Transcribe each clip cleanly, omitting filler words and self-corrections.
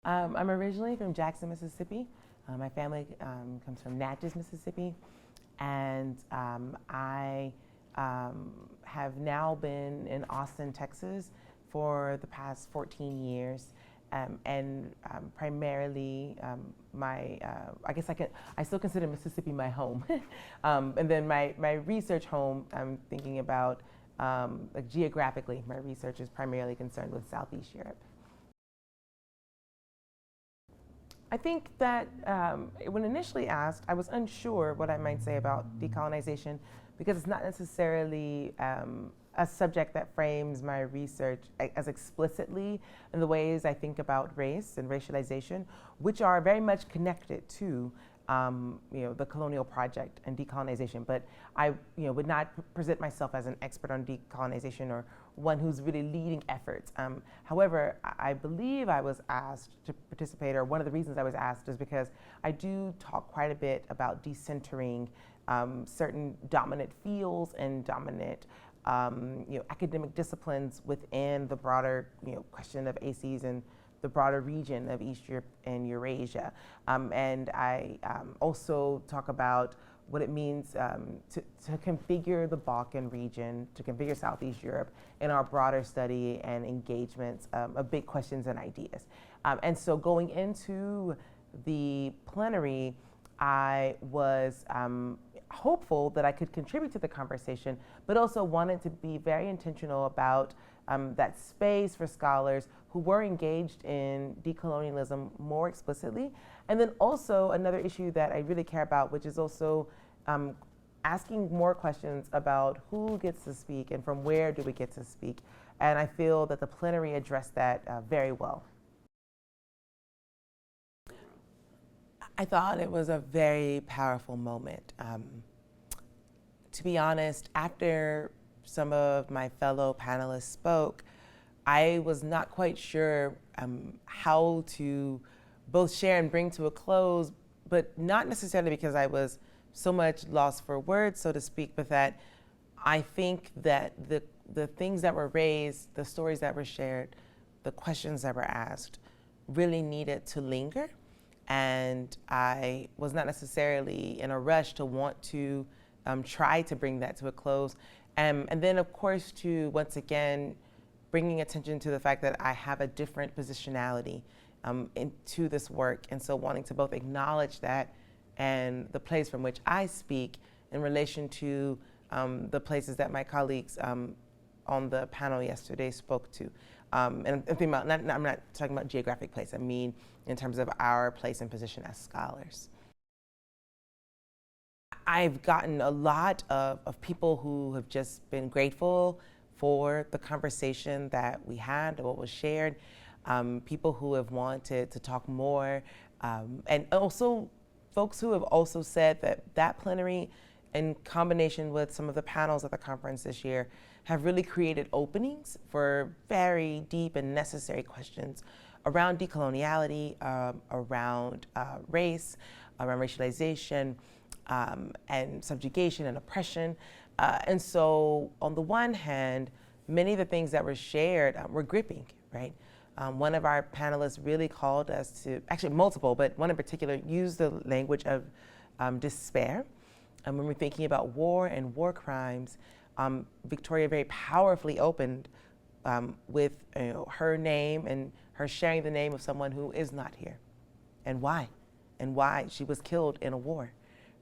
I'm originally from Jackson, Mississippi. My family comes from Natchez, Mississippi. And I have now been in Austin, Texas for the past 14 years. Primarily I guess I still consider Mississippi my home. And then my research home, I'm thinking about, like geographically, my research is primarily concerned with Southeast Europe. I think that when initially asked, I was unsure what I might say about decolonization because it's not necessarily a subject that frames my research as explicitly in the ways I think about race and racialization, which are very much connected to the colonial project and decolonization. But I would not present myself as an expert on decolonization or one who's really leading efforts. However, I believe I was asked to participate, or one of the reasons I was asked is because I do talk quite a bit about decentering certain dominant fields and dominant academic disciplines within the broader question of ASEEES and the broader region of East Europe and Eurasia. And I also talk about what it means to configure the Balkan region, to configure Southeast Europe in our broader study and engagements of big questions and ideas. And so going into the plenary, I was hopeful that I could contribute to the conversation, but also wanted to be very intentional about that space for scholars who were engaged in decolonialism more explicitly. And then also another issue that I really care about, which is also asking more questions about who gets to speak and from where do we get to speak. And I feel that the plenary addressed that very well. I thought it was a very powerful moment. To be honest, after some of my fellow panelists spoke, I was not quite sure how to both share and bring to a close, but not necessarily because I was so much lost for words, so to speak, but that I think that the things that were raised, the stories that were shared, the questions that were asked really needed to linger. And I was not necessarily in a rush to want to try to bring that to a close. And then, of course, to once again, bringing attention to the fact that I have a different positionality into this work. And so wanting to both acknowledge that and the place from which I speak in relation to the places that my colleagues on the panel yesterday spoke to. And I'm thinking about, I'm not talking about geographic place, I mean in terms of our place and position as scholars. I've gotten a lot of people who have just been grateful for the conversation that we had, what was shared, people who have wanted to talk more, and also folks who have also said that that plenary, in combination with some of the panels at the conference this year, have really created openings for very deep and necessary questions around decoloniality, around race, around racialization, and subjugation and oppression. And so on the one hand, many of the things that were shared were gripping, right? One of our panelists really called us to, actually multiple, but one in particular used the language of despair. And when we're thinking about war and war crimes, Victoria very powerfully opened with her name and her sharing the name of someone who is not here, and why she was killed in a war.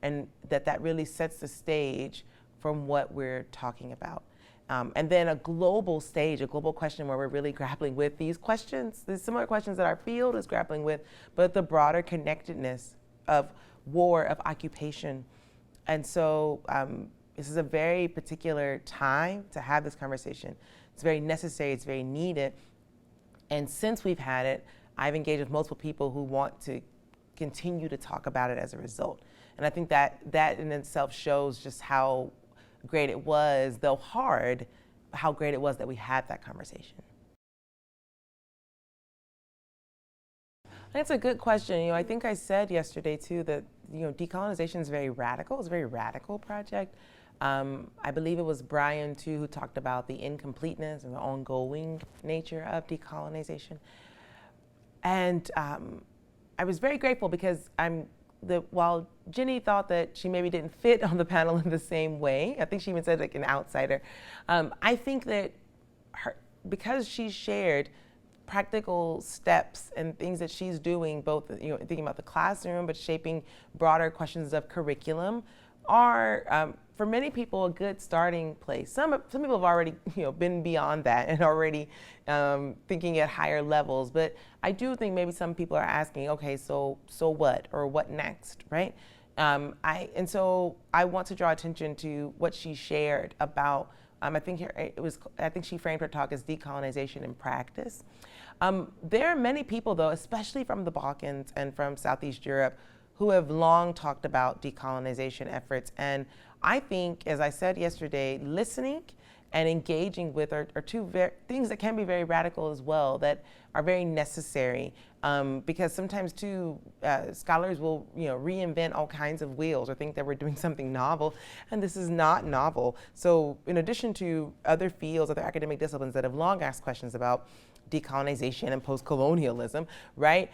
And that really sets the stage from what we're talking about. And then a global stage, a global question where we're really grappling with these questions, these similar questions that our field is grappling with, but the broader connectedness of war, of occupation. And so this is a very particular time to have this conversation. It's very necessary, it's very needed. And since we've had it, I've engaged with multiple people who want to continue to talk about it as a result. And I think that in itself shows just how great it was, though hard, how great it was that we had that conversation. That's a good question. I think I said yesterday too that decolonization is very radical. It's a very radical project. I believe it was Brian too who talked about the incompleteness and the ongoing nature of decolonization. And I was very grateful because while Ginny thought that she maybe didn't fit on the panel in the same way, I think she even said like an outsider, I think that because she shared practical steps and things that she's doing, both thinking about the classroom, but shaping broader questions of curriculum, are for many people a good starting place. Some people have already been beyond that and already thinking at higher levels. But I do think maybe some people are asking, okay, so what, or what next, right? So I want to draw attention to what she shared about. I think she framed her talk as decolonization in practice. There are many people, though, especially from the Balkans and from Southeast Europe, who have long talked about decolonization efforts. And I think, as I said yesterday, listening and engaging with are two things that can be very radical as well, that are very necessary. Because sometimes too, scholars will reinvent all kinds of wheels or think that we're doing something novel, and this is not novel. So in addition to other fields, other academic disciplines that have long asked questions about decolonization and post-colonialism, right?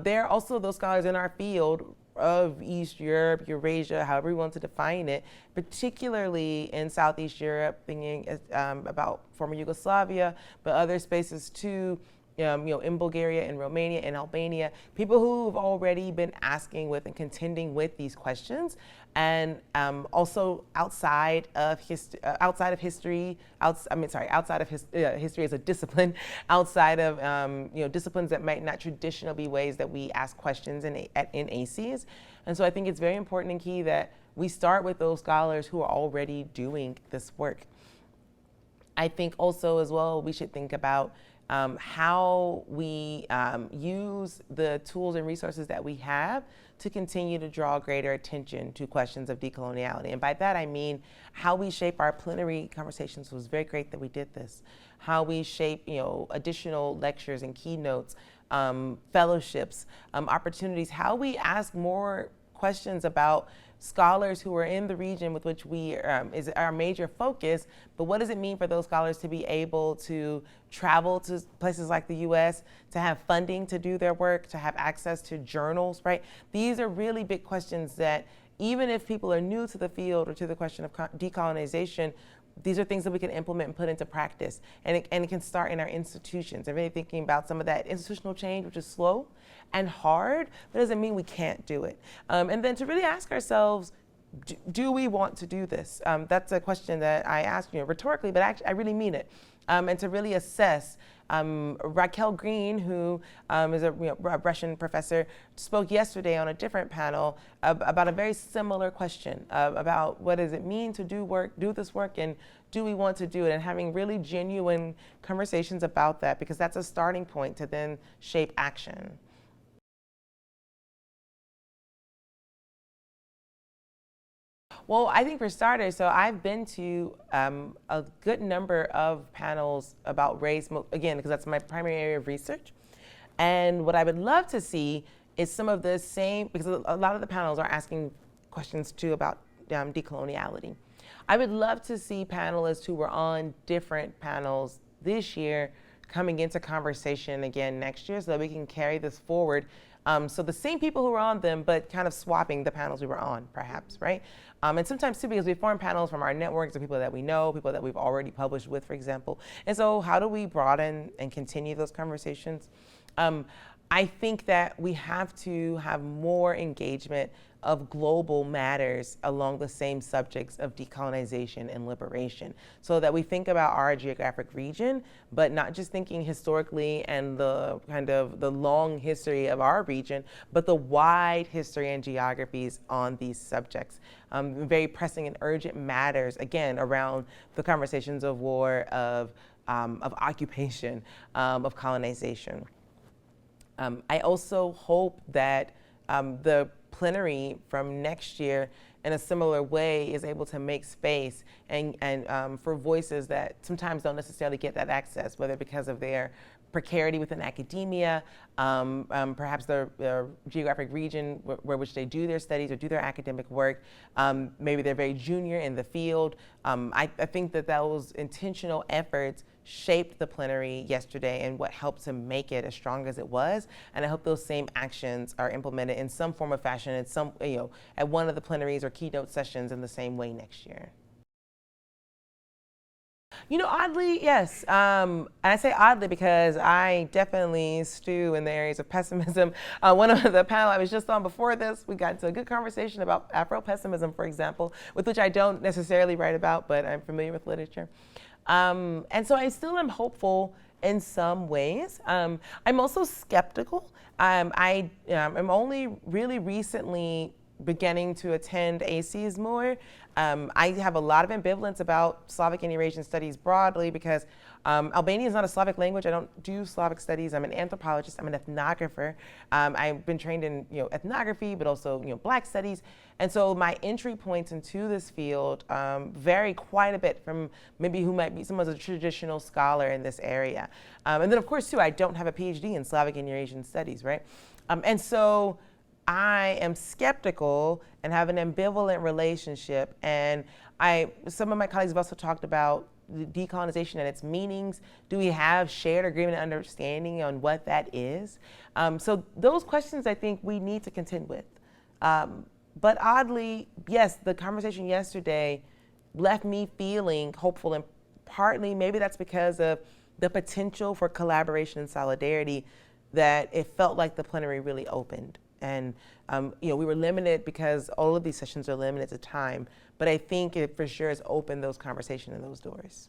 There are also those scholars in our field of East Europe, Eurasia, however we want to define it, particularly in Southeast Europe, thinking about former Yugoslavia, but other spaces too, in Bulgaria and Romania and Albania, people who've already been asking with and contending with these questions, and also outside of history as a discipline, outside of disciplines that might not traditionally be ways that we ask questions in ASEEES. And so I think it's very important and key that we start with those scholars who are already doing this work. I think also as well we should think about how we use the tools and resources that we have to continue to draw greater attention to questions of decoloniality. And by that I mean how we shape our plenary conversations. It was very great that we did this. How we shape additional lectures and keynotes, fellowships, opportunities, how we ask more questions about scholars who are in the region with which we is our major focus, but what does it mean for those scholars to be able to travel to places like the US, to have funding to do their work, to have access to journals, right? These are really big questions that even if people are new to the field or to the question of decolonization, these are things that we can implement and put into practice. And it can start in our institutions. I'm really thinking about some of that institutional change, which is slow and hard, but doesn't mean we can't do it. And then to really ask ourselves, do we want to do this? That's a question that I ask rhetorically, but actually I really mean it. And to really assess. Raquel Green, who is a Russian professor, spoke yesterday on a different panel about a very similar question about what does it mean to do this work, and do we want to do it, and having really genuine conversations about that, because that's a starting point to then shape action. Well, I think for starters, so I've been to a good number of panels about race, again, because that's my primary area of research. And what I would love to see is some of the same, because a lot of the panels are asking questions too about decoloniality. I would love to see panelists who were on different panels this year coming into conversation again next year so that we can carry this forward. So the same people who were on them, but kind of swapping the panels we were on, perhaps, right? And sometimes too, because we form panels from our networks of people that we know, people that we've already published with, for example. And so how do we broaden and continue those conversations? I think that we have to have more engagement of global matters along the same subjects of decolonization and liberation, so that we think about our geographic region, but not just thinking historically and the kind of the long history of our region, but the wide history and geographies on these subjects. Very pressing and urgent matters, again, around the conversations of war, of occupation, of colonization. I also hope that the plenary from next year in a similar way is able to make space and for voices that sometimes don't necessarily get that access, whether because of their precarity within academia, perhaps the geographic region where which they do their studies or do their academic work. Maybe they're very junior in the field. I think that those intentional efforts shaped the plenary yesterday and what helped to make it as strong as it was. And I hope those same actions are implemented in some form of fashion at at one of the plenaries or keynote sessions in the same way next year. Oddly, yes. And I say oddly because I definitely stew in the areas of pessimism. One of the panel I was just on before this, we got into a good conversation about Afro-pessimism, for example, with which I don't necessarily write about, but I'm familiar with literature. And so I still am hopeful in some ways. I'm also skeptical. I'm only really recently beginning to attend ASEEES more. I have a lot of ambivalence about Slavic and Eurasian studies broadly because Albanian is not a Slavic language. I don't do Slavic studies. I'm an anthropologist. I'm an ethnographer. I've been trained in ethnography, but also Black studies. And so my entry points into this field vary quite a bit from maybe who might be someone's a traditional scholar in this area. And then of course too, I don't have a PhD in Slavic and Eurasian studies, right? And so I am skeptical and have an ambivalent relationship. And some of my colleagues have also talked about the decolonization and its meanings. Do we have shared agreement and understanding on what that is? So those questions I think we need to contend with. But oddly, yes, the conversation yesterday left me feeling hopeful, and partly maybe that's because of the potential for collaboration and solidarity that it felt like the plenary really opened. And we were limited because all of these sessions are limited to time, but I think it for sure has opened those conversations and those doors.